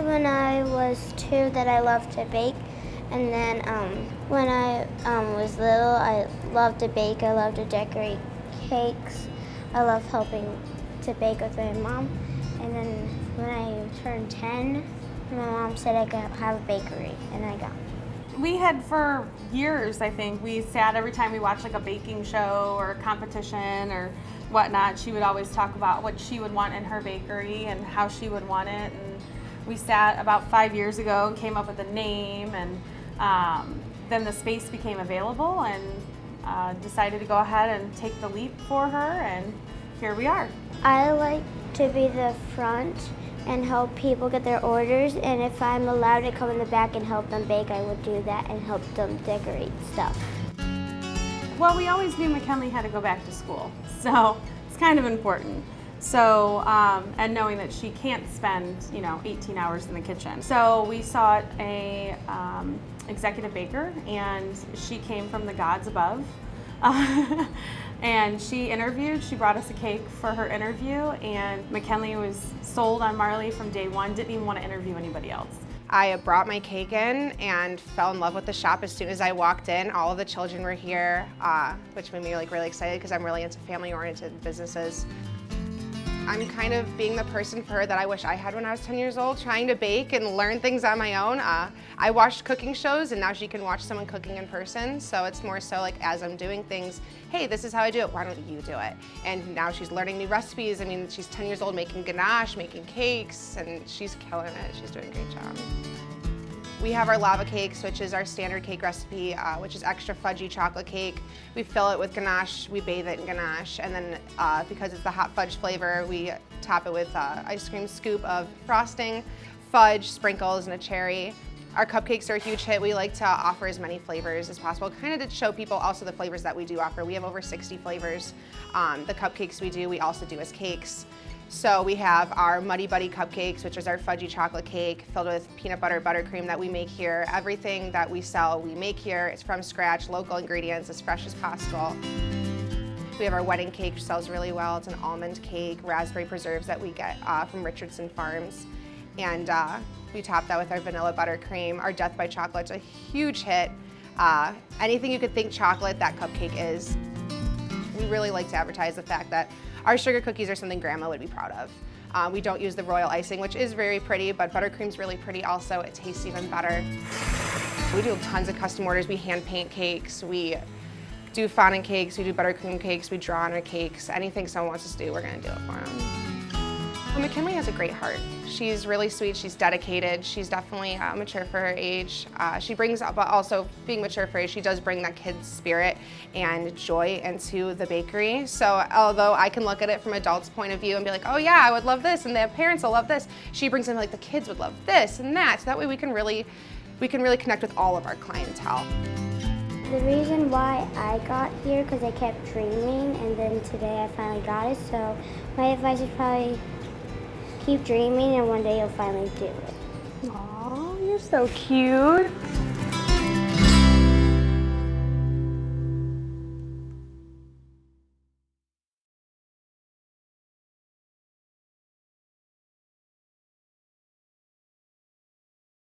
learned when I was 2 that I loved to bake. And then when I was little, I loved to bake. I loved to decorate cakes. I love helping to bake with my mom. And then when I turned 10, my mom said I could have a bakery, and I got it. We had for years, I think, we sat every time we watched like a baking show or a competition or whatnot, she would always talk about what she would want in her bakery and how she would want it. And we sat about 5 years ago and came up with a name, and then the space became available, and decided to go ahead and take the leap for her, and here we are. I like to be the front and help people get their orders, and if I'm allowed to come in the back and help them bake, I would do that and help them decorate stuff. Well, we always knew McKinley had to go back to school, so it's kind of important. So, and knowing that she can't spend, 18 hours in the kitchen. So we sought a executive baker, and she came from the gods above. And she interviewed, she brought us a cake for her interview, and McKinley was sold on Marley from day one, didn't even want to interview anybody else. I brought my cake in and fell in love with the shop as soon as I walked in. All of the children were here, which made me really excited because I'm really into family-oriented businesses. I'm kind of being the person for her that I wish I had when I was 10 years old, trying to bake and learn things on my own. I watched cooking shows, and now she can watch someone cooking in person, so it's more so like as I'm doing things, hey, this is how I do it, why don't you do it? And now she's learning new recipes. I mean, she's 10 years old making ganache, making cakes, and she's killing it. She's doing a great job. We have our lava cakes, which is our standard cake recipe, which is extra fudgy chocolate cake. We fill it with ganache, we bathe it in ganache, and then because it's the hot fudge flavor, we top it with ice cream scoop of frosting, fudge, sprinkles, and a cherry. Our cupcakes are a huge hit. We like to offer as many flavors as possible, kind of to show people also the flavors that we do offer. We have over 60 flavors. The cupcakes we also do as cakes. So we have our Muddy Buddy cupcakes, which is our fudgy chocolate cake filled with peanut butter buttercream that we make here. Everything that we sell, we make here. It's from scratch, local ingredients, as fresh as possible. We have our wedding cake, which sells really well. It's an almond cake, raspberry preserves that we get from Richardson Farms. And we top that with our vanilla buttercream. Our Death by Chocolate's a huge hit. Anything you could think chocolate, that cupcake is. We really like to advertise the fact that our sugar cookies are something Grandma would be proud of. We don't use the royal icing, which is very pretty, but buttercream's really pretty also. It tastes even better. We do tons of custom orders. We hand paint cakes. We do fondant cakes. We do buttercream cakes. We draw on our cakes. Anything someone wants us to do, we're going to do it for them. Well, McKinley has a great heart. She's really sweet, she's dedicated, she's definitely mature for her age. She brings, but also being mature for her age, she does bring that kid's spirit and joy into the bakery. So although I can look at it from adults' point of view and be like, oh yeah, I would love this, and their parents will love this, she brings in like the kids would love this and that, so that way we can really connect with all of our clientele. The reason why I got here, because I kept dreaming, and then today I finally got it, so my advice is probably keep dreaming, and one day you'll finally do it. Aw, you're so cute.